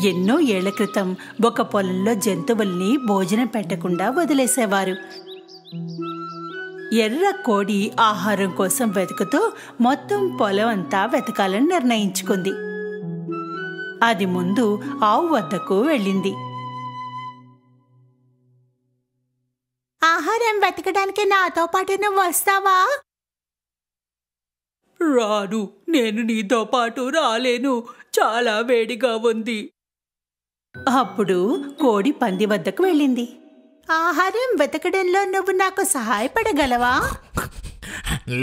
ఎన్నో ఏళ్ల క్రితం ఒక పొలంలో జంతువుల్ని భోజనం పెట్టకుండా వదిలేసేవారు. ఎర్ర కోడి ఆహారం కోసం వెతుకుతూ మొత్తం పొలం అంతా వెతకాలని నిర్ణయించుకుంది. అది ముందు ఆవు వద్దకు వెళ్ళింది. ఆహారం వెతకడానికి నాతో పాటు నువ్వు వస్తావా? రాను, నేను నీతో పాటు రాలేను, చాలా వేడిగా ఉంది. అప్పుడు కోడి పంది వద్దకు వెళ్ళింది. ఆహారం వెతకడంలో నువ్వు నాకు సహాయపడగలవా?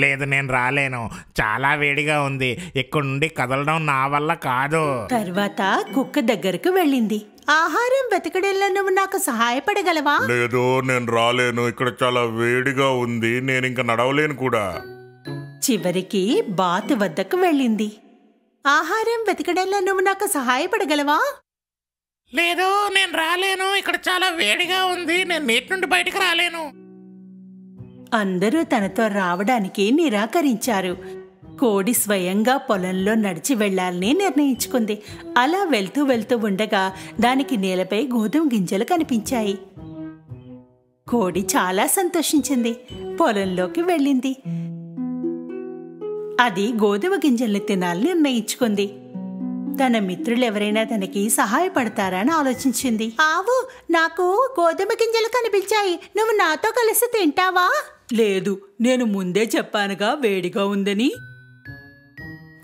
లేదు, నేను రాలేను, చాలా వేడిగా ఉంది, ఇక్కడ నుండి కదలడం నా వల్ల కాదు. తర్వాత కుక్క దగ్గరకు వెళ్ళింది. ఆహారం వెతకడంలో నువ్వు నాకు సహాయపడగలవా? లేదు, నేను రాలేను, ఇక్కడ చాలా వేడిగా ఉంది, నేను ఇంకా నడవలేను కూడా. చివరికి బాతు వద్దకు వెళ్ళింది. ఆహారం వెతకడంలో నువ్వు నాకు సహాయపడగలవా? లేదు, నేను రాలేను, ఇక్కడ చాలా వేడిగా ఉంది, నేను నీటి నుండి బయటకు రాలేను. అందరూ తనతో రావడానికి నిరాకరించారు. కోడి స్వయంగా పొలంలో నడిచి వెళ్లాలని నిర్ణయించుకుంది. అలా వెళ్తూ వెళ్తూ ఉండగా దానికి నేలపై గోధుమ గింజలు కనిపించాయి. కోడి చాలా సంతోషించింది. పొలంలోకి వెళ్ళింది. అది గోధుమ గింజల్ని తినాలని నిర్ణయించుకుంది. తన మిత్రులెవరైనా తనకి సహాయపడతారా అని ఆలోచించింది. ఆవు, నాకు గోధుమ గింజలు కనిపించాయి, నువ్వు నాతో కలిసి తింటావా? లేదు, నేను ముందే చెప్పానుగా వేడిగా ఉందని.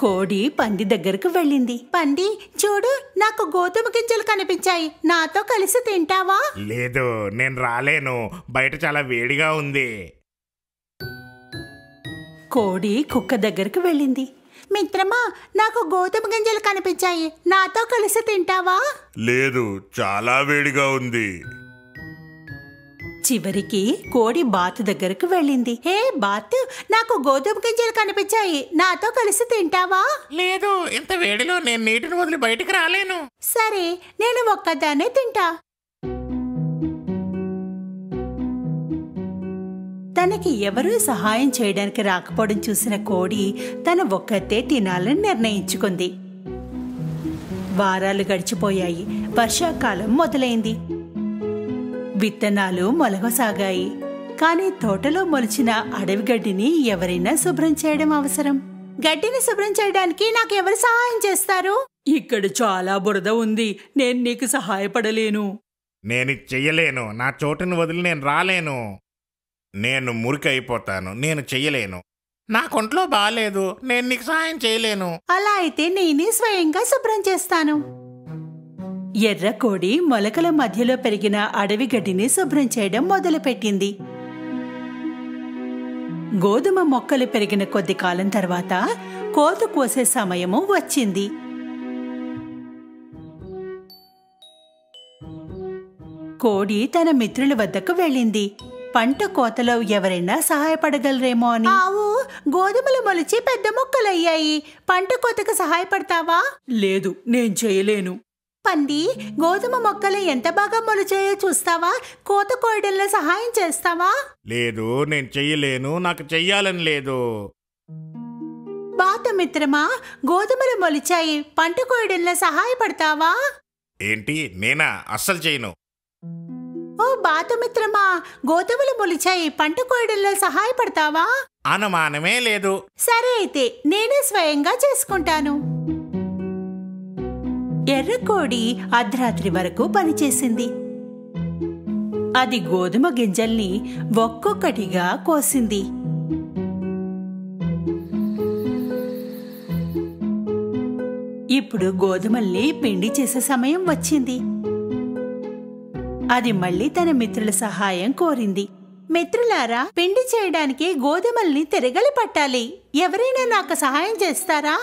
కోడి పంది దగ్గరకు వెళ్ళింది. పంది, చూడు, నాకు గోధుమ గింజలు కనిపించాయి, నాతో కలిసి తింటావా? లేదు, నేను రాలేను, బయట చాలా వేడిగా ఉంది. కోడి కుక్క దగ్గరకు వెళ్ళింది. మిత్రమా, నాకు గోధుమ గింజలు కనిపించాయి, నాతో కలిసి తింటావా? లేదు, చాలా వేడిగా ఉంది. చివరికి కోడి బాతు దగ్గరకు వెళ్ళింది. హే బాతు, నాకు గోధుమ గింజలు కనిపించాయి, నాతో కలిసి తింటావా? లేదు, ఇంత వేడిలో నేను నీటిని వదిలి బయటికి రాలేను. సరే, నేను ఒక్కదాన్నే తింటా. తనకి ఎవరూ సహాయం చేయడానికి రాకపోవడం చూసిన కోడి తన ఒక్కతే తినాలని నిర్ణయించుకుంది. వారాలు గడిచిపోయాయి. వర్షాకాలం మొదలైంది. విత్తనాలు మొలగసాగాయి. కానీ తోటలో మొలిచిన అడవి గడ్డిని ఎవరైనా శుభ్రం చేయడం అవసరం. గడ్డిని శుభ్రం చేయడానికి నాకు ఎవరు సహాయం చేస్తారు? ఇక్కడ చాలా బురద ఉంది, నేను నీకు సహాయపడలేను. నేను చెయ్యలేను, నా చోటుని వదిలి నేను రాలేను. నేను మురికి అయిపోతాను, నేను చెయ్యలేను. నా కొంట్లో బాలేదు, నేను నీకు సహాయం చేయలేను. అలా అయితే నేనే స్వయంగా శుభ్రం చేస్తాను. ఎర్ర కోడి మొలకల మధ్యలో పెరిగిన అడవి గడ్డిని శుభ్రం చేయడం మొదలుపెట్టింది. గోధుమ మొక్కలు పెరిగిన కొద్ది కాలం తర్వాత కోత కోసే సమయము వచ్చింది. కోడి తన మిత్రుల వద్దకు వెళ్ళింది. పంట కోతలో ఎవరైనా సహాయపడగలరేమో అని. ఆవు, గోధుమలు మొలిచి పెద్ద మొక్కలయ్యాయి, పంట కోతకు సహాయపడతావా? లేదు, నేను చేయలేను. పంది, గోధుమ మొక్కలు ఎంత బాగా మొలిచాయో చూస్తావా? కోత కోయడంలో సహాయం చేస్తావా? లేదు, నేను చెయ్యలేను, నాకు చెయ్యాలని లేదు. బాతు మిత్రమా, గోధుమలు మొలిచాయి, పంట కోయడంలో సహాయపడతావా? ఏంటి, నేనా? అస్సలు చేయను. ఓ బాతు మిత్రమా, గోధుమలు మొలిచాయి, పంట కోయడంలో సహాయపడతావా? అనుమానమే లేదు. సరే అయితే నేనే స్వయంగా చేసుకుంటాను. ఎర్రకోడి అర్ధరాత్రి వరకు పనిచేసింది. అది గోధుమ గింజల్ని ఒక్కొక్కటిగా కోసింది. ఇప్పుడు గోధుమల్ని పిండి చేసే సమయం వచ్చింది. అది మళ్ళీ తన మిత్రుల సహాయం కోరింది. మిత్రులారా, పిండి చేయడానికి గోధుమల్ని తిరగలి పట్టాలి, ఎవరైనా నాకు సహాయం చేస్తారా?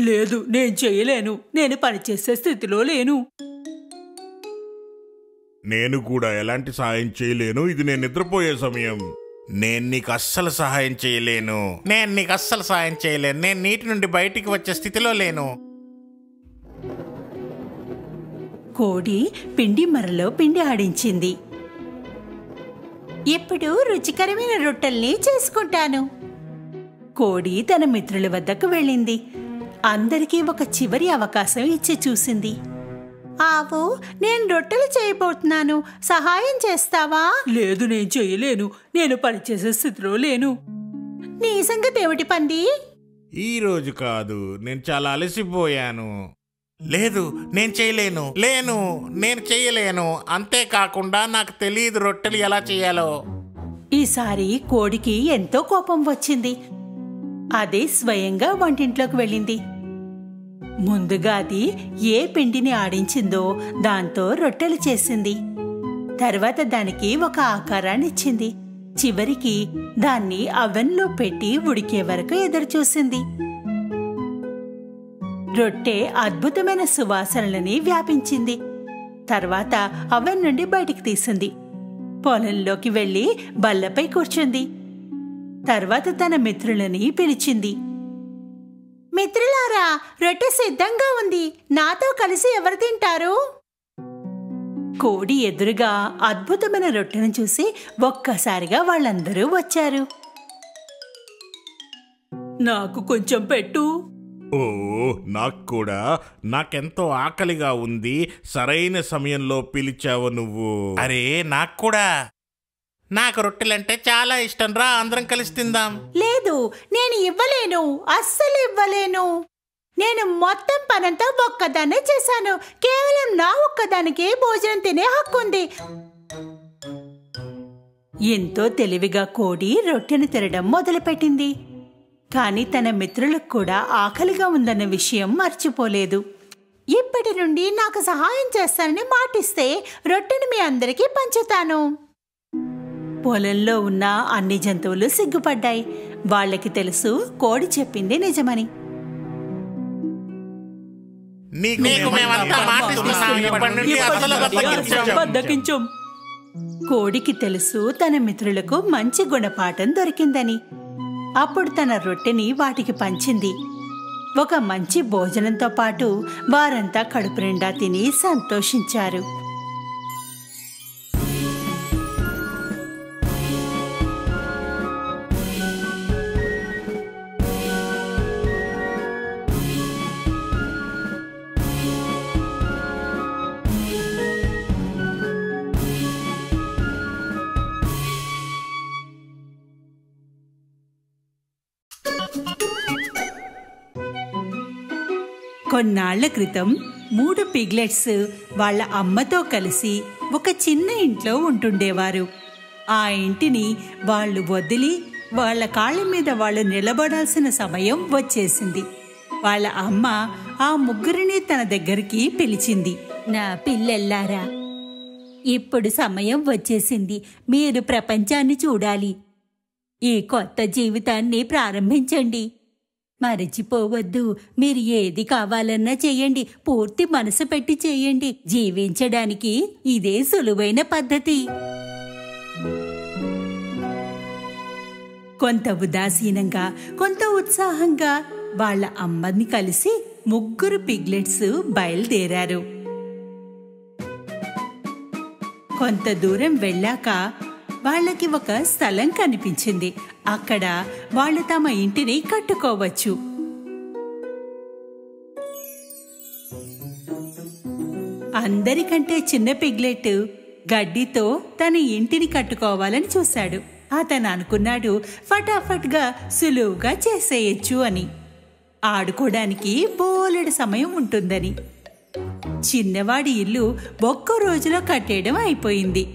లేదు, నేను చేయలేను, నేను పనిచేసే స్థితిలో లేను. నేను కూడా ఎలాంటి సహాయం చేయలేను, ఇది నేను నిద్రపోయే సమయం. నేను నీకు అస్సలు సహాయం చేయలేను, నేను నీటి నుండి బయటికి వచ్చే స్థితిలో లేను. కోడి పిండి మరలో పిండి ఆడించింది. ఇప్పుడు రుచికరమైన రొట్టెల్ని చేసుకుంటాను. కోడి తన మిత్రుల వద్దకు వెళ్ళింది. అందరికీ ఒక చివరి అవకాశం ఇచ్చి చూసింది. ఆవు, నేను రొట్టెలు చేయబోతున్నాను, సహాయం చేస్తావా? లేదు, నేను చేయలేను, నేను పనిచేసే స్థితిలో లేను. నీ సంగతి ఏమిటి పంది? ఈ రోజు కాదు, నేను చాలా అలసిపోయాను. లేదు, నేను చేయలేను. నేను చేయలేను. అంతేకాకుండా నాకు తెలియదు రొట్టెలు ఎలా చేయాలో. ఈసారి కోడికి ఎంతో కోపం వచ్చింది. అదే స్వయంగా వంటింట్లోకి వెళ్ళింది. ముందుగా అది ఏ పిండిని ఆడించిందో దాంతో రొట్టెలు చేసింది. తర్వాత దానికి ఒక ఆకారాన్ని ఇచ్చింది. చివరికి దాన్ని అవెన్లో పెట్టి ఉడికే వరకు ఎదురుచూసింది. రొట్టె అద్భుతమైన సువాసనలని వ్యాపించింది. తర్వాత అవెన్ నుండి బయటికి తీసింది. పొలంలోకి వెళ్లి బల్లపై కూర్చుంది. తర్వాత తన మిత్రులని పిలిచింది. మిత్రులారా, రొట్టె సిద్ధంగా ఉంది, నాతో కలిసి ఎవరు తింటారు? కోడి ఎదురుగా అద్భుతమైన రొట్టెను చూసి ఒక్కసారిగా వాళ్ళందరూ వచ్చారు. నాకు కొంచెం పెట్టు. ఓ, నాకు కూడా. నాకెంతో ఆకలిగా ఉంది. సరైన సమయంలో పిలిచావు నువ్వు. అరే, నాకు కూడా. నాకు రొట్టెలంటే చాలా ఇష్టం రా, అందరం కలిసి తిందాం. లేదు, నేను ఇవ్వలేను, అస్సలు ఇవ్వలేను. నేను మొత్తం పనంతా ఒక్కదాన్నే చేశాను. కేవలం నా ఒక్కదానికే భోజనం తినే హక్కు ఉంది. ఎంతో తెలివిగా కోడి రొట్టెను తినడం మొదలుపెట్టింది. కాని తన మిత్రులకు కూడా ఆకలిగా ఉందన్న విషయం మర్చిపోలేదు. ఇప్పటి నుండి నాకు సహాయం చేస్తానని మాటిస్తే రొట్టెను మీ అందరికీ పంచుతాను. పొలంలో ఉన్న అన్ని జంతువులు సిగ్గుపడ్డాయి. వాళ్ళకి తెలుసు కోడి చెప్పింది నిజమని. కోడికి తెలుసు తన మిత్రులకు మంచి గుణపాఠం దొరికిందని. అప్పుడు తన రొట్టెని వాటికి పంచింది. ఒక మంచి భోజనంతో పాటు వారంతా కడుపు నిండా తిని సంతోషించారు. కొన్నాళ్ల క్రితం 3 పిగ్లెట్స్ వాళ్ళ అమ్మతో కలిసి ఒక చిన్న ఇంట్లో ఉంటుండేవారు. ఆ ఇంటిని వాళ్ళు వదిలి వాళ్ళ కాళ్ళ మీద వాళ్ళు నిలబడాల్సిన సమయం వచ్చేసింది. వాళ్ళ అమ్మ ఆ ముగ్గురిని తన దగ్గరికి పిలిచింది. నా పిల్లల్లారా, ఇప్పుడు సమయం వచ్చేసింది. మీరు ప్రపంచాన్ని చూడాలి. ఈ కొత్త జీవితాన్ని ప్రారంభించండి. మరచిపోవద్దు, మీరు ఏది కావాలన్నా చెయ్యండి. పూర్తి మనసు పెట్టి చెయ్యండి. జీవించడానికి ఇదే సులువైన పద్ధతి. కొంత ఉదాసీనంగా, కొంత ఉత్సాహంగా వాళ్ళ అమ్మని కలిసి 3 పిగ్లెట్స్ బయలుదేరారు. కొంత దూరం వెళ్ళాక వాళ్ళకి ఒక స్థలం కనిపించింది. అక్కడ వాళ్ళు తమ ఇంటిని కట్టుకోవచ్చు. అందరికంటే చిన్న పిగ్లెట్ గడ్డితో తన ఇంటిని కట్టుకోవాలని చూశాడు. అతను అనుకున్నాడు ఫటాఫట్గా సులువుగా చేసేయచ్చు అని. ఆడుకోవడానికి బోలెడు సమయం ఉంటుందని. చిన్నవాడి ఇల్లు 1 రోజులో కట్టేయడం అయిపోయింది.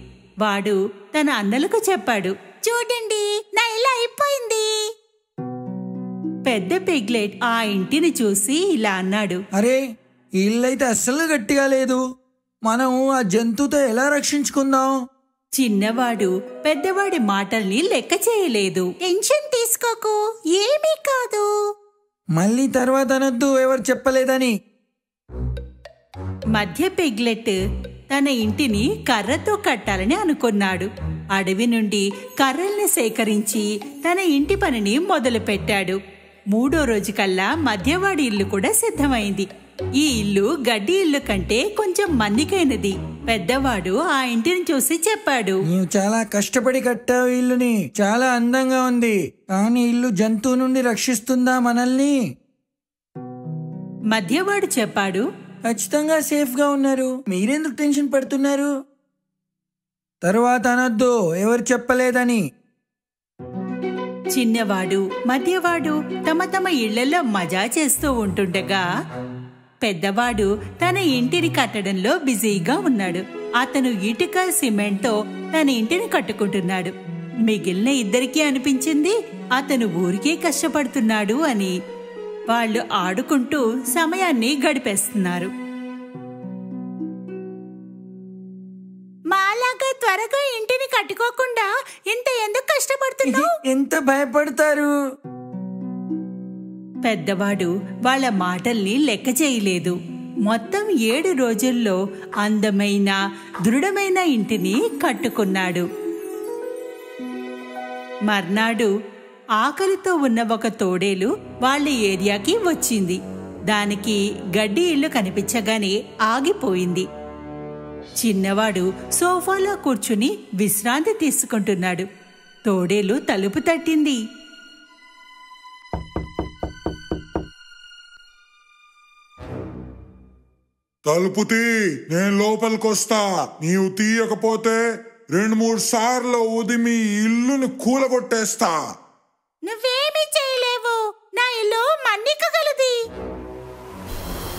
వాడు తన అన్నలకు చెప్పాడు, చూడండి, నా ఇల్లు అయిపోయింది. పెద్ద పిగ్లెట్ ఆ ఇంటిని చూసి ఇలా అన్నాడు, అరే, ఈ ఇల్లైతే అస్సలు గట్టిగా లేదు. మనం ఆ జంతువుతో ఎలా రక్షించుకుందాం? చిన్నవాడు పెద్దవాడి మాటల్ని లెక్క చేయలేదు. టెన్షన్ తీసుకోకు, ఏమీ కాదు. మళ్ళీ తర్వాత అనొద్దు, ఎవరు చెప్పలేదని. మధ్య పిగ్లెట్ తన ఇంటిని కర్రతో కట్టాలని అనుకున్నాడు. అడవి నుండి కర్రల్ని సేకరించి తన ఇంటి పనిని మొదలుపెట్టాడు. 3వ రోజు కల్లా మధ్యవాడి ఇల్లు కూడా సిద్ధమైంది. ఈ ఇల్లు గడ్డి ఇల్లు కంటే కొంచెం మన్నికైనది. పెద్దవాడు ఆ ఇంటిని చూసి చెప్పాడు, నీవు చాలా కష్టపడి కట్టావు ఇల్లుని, చాలా అందంగా ఉంది. కానీ ఇల్లు జంతువు నుండి రక్షిస్తుందా మనల్ని? మధ్యవాడు చెప్పాడు, ఖచ్చితంగా సేఫ్ గా ఉన్నారు, మీరెందుకు టెన్షన్ పడుతున్నారు? తరువాత అనొద్దు ఎవరు చెప్పలేదని. చిన్నవాడు మధ్యవాడు తమ తమ ఇళ్లలో మజా చేస్తూ ఉంటుండగా పెద్దవాడు తన ఇంటిని కట్టడంలో బిజీగా ఉన్నాడు. అతను ఇటుక సిమెంట్తో తన ఇంటిని కట్టుకుంటున్నాడు. మిగిలిన ఇద్దరికీ అనిపించింది అతను ఊరికే కష్టపడుతున్నాడు అని. వాళ్ళు ఆడుకుంటూ సమయాన్ని గడిపేస్తున్నారు. మాలాగా త్వరగా ఇంటిని కట్టుకోకుండా ఇంత ఎందుకు కష్టపడుతున్నావు? ఎంత భయపడతారు? పెద్దవాడు వాళ్ళ మాటల్ని లెక్క చేయలేదు. మొత్తం 7 రోజుల్లో అందమైన దృఢమైన ఇంటిని కట్టుకున్నాడు. మర్నాడు ఆకలితో ఉన్న ఒక తోడేలు వాళ్ళ ఏరియాకి వచ్చింది. దానికి గడ్డి ఇల్లు కనిపించగానే ఆగిపోయింది. చిన్నవాడు సోఫాలో కూర్చుని విశ్రాంతి తీసుకుంటున్నాడు. తోడేలు తలుపు తట్టింది. తలుపు తీ, నేను లోపలికొస్తా. నీవు తీయకపోతే 2-3 సార్లు ఊది మీ ఇల్లుని కూలగొట్టేస్తా. నువ్వేమీ చేయలేవు, నా ఇల్లు మన్నికగలది.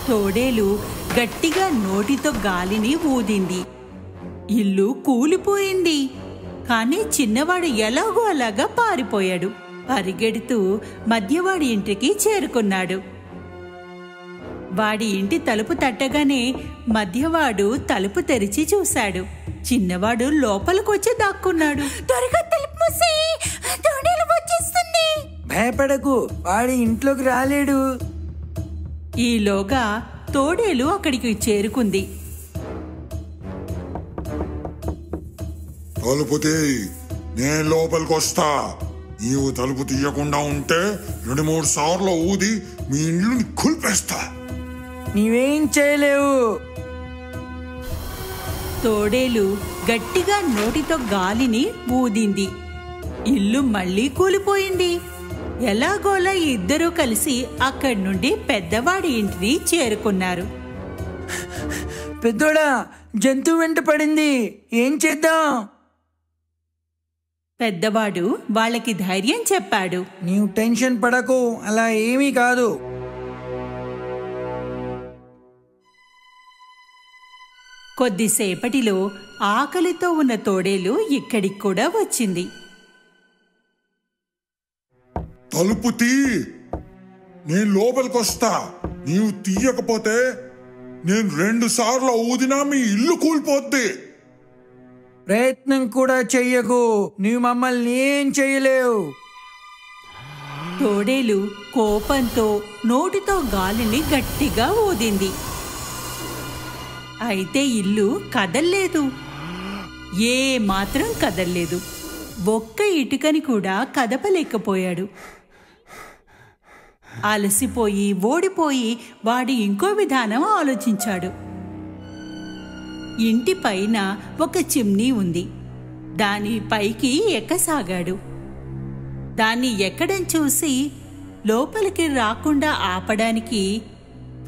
తోడేలు గట్టిగా నోటితో గాలిని ఊదింది. ఇల్లు కూలిపోయింది. కానీ చిన్నవాడు ఎలాగో అలాగా పారిపోయాడు. పరిగెడుతూ మధ్యవాడి ఇంటికి చేరుకున్నాడు. వాడి ఇంటి తలుపు తట్టగానే మధ్యవాడు తలుపు తెరిచి చూశాడు. చిన్నవాడు లోపలికొచ్చి దాక్కున్నాడు. త్వరగా తలుపు మూసి, తోడేలు వచ్చేస్తుంది. భయపడకు, వాడి ఇంట్లోకి రాలేడు. ఈలోగా తోడేలు అక్కడికి చేరుకుంది. తలుపు తీ, నేను లోపలికొస్తా. నీవు తలుపు తీయకుండా ఉంటే 2-3 సార్లు ఊది మీ ఇల్లుని కూల్పేస్తా. నీవేం చేయలేవు. తోడేలు గట్టిగా నోటితో గాలిని ఊదింది. ఇల్లు మళ్లీ కూలిపోయింది. ఎలాగోలా ఇద్దరూ కలిసి అక్కడి నుండి పెద్దవాడి ఇంటిని చేరుకున్నారు. పెద్దోడా, జంతువు వెంట పడింది, ఏం చేద్దాం? పెద్దవాడు వాళ్ళకి ధైర్యం చెప్పాడు. నీవు టెన్షన్ పడకు, అలా ఏమీ కాదు. కొద్దిసేపటిలో ఆకలితో ఉన్న తోడేలు ఇక్కడికి కూడా వచ్చింది. తలుపు తీ, నేను లోపలికొస్తా. నీవు తీయకపోతే నేను 2 సార్లు ఊదినా మీ ఇల్లు కూలిపోద్ది. ప్రయత్నం కూడా చెయ్యకు, నీవు మమ్మల్ని ఏం చెయ్యలేవు. తోడేలు కోపంతో నోటితో గాలిని గట్టిగా ఊదింది. అయితే ఇల్లు కదల్లేదు. ఏ మాత్రం కదల్లేదు. ఒక్క ఇటుకని కూడా కదపలేకపోయాడు. అలసిపోయి ఓడిపోయి వాడి ఇంకో విధానం ఆలోచించాడు. ఇంటి పైన ఒక చిమ్నీ ఉంది. దాని పైకి ఎక్కసాగాడు. దాన్ని ఎక్కడం చూసి లోపలికి రాకుండా ఆపడానికి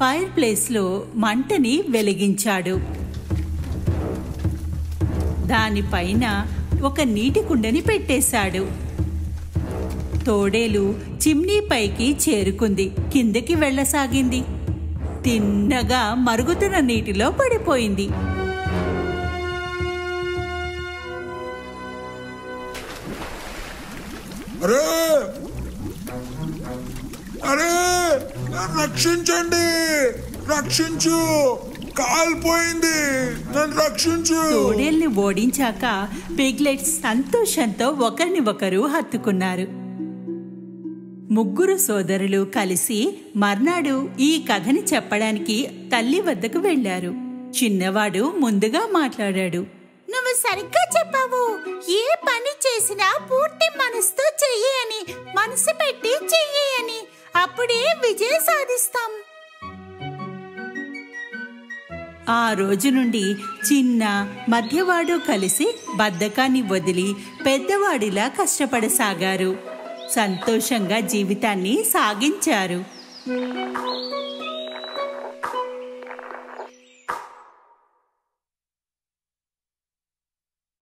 ఫైర్ ప్లేస్లో మంటని వెలిగించాడు. దానిపైన ఒక నీటి కుండని పెట్టేశాడు. తోడేలు చిమ్నీ పైకి చేరుకుంది. కిందకి వెళ్ళసాగింది. తిన్నగా మరుగుతున్న నీటిలో పడిపోయింది. అరే అరే, రక్షించండి, రక్షించు, కాలిపోయింది, నన్ను రక్షించు. తోడేల్ని ఓడించాక పిగ్లెట్స్ సంతోషంతో ఒకరిని ఒకరు హత్తుకున్నారు. 3 సోదరులు కలిసి మర్నాడు ఈ కథని చెప్పడానికి తల్లి వద్దకు వెళ్లారు. చిన్నవాడు ముందుగా మాట్లాడాడు. నువ్వు సరిగ్గా చెప్పావు. ఏ పని చేసినా పూర్తి మనసుతో చెయ్యి అని, మనసు పెట్టి చెయ్యి అని, అప్పుడే విజయం సాధిస్తాం. ఆ రోజు నుండి చిన్న మధ్యవాడు కలిసి బద్ధకాన్ని వదిలి పెద్దవాడిలా కష్టపడసాగారు. సంతోషంగా జీవితాన్ని సాగించారు.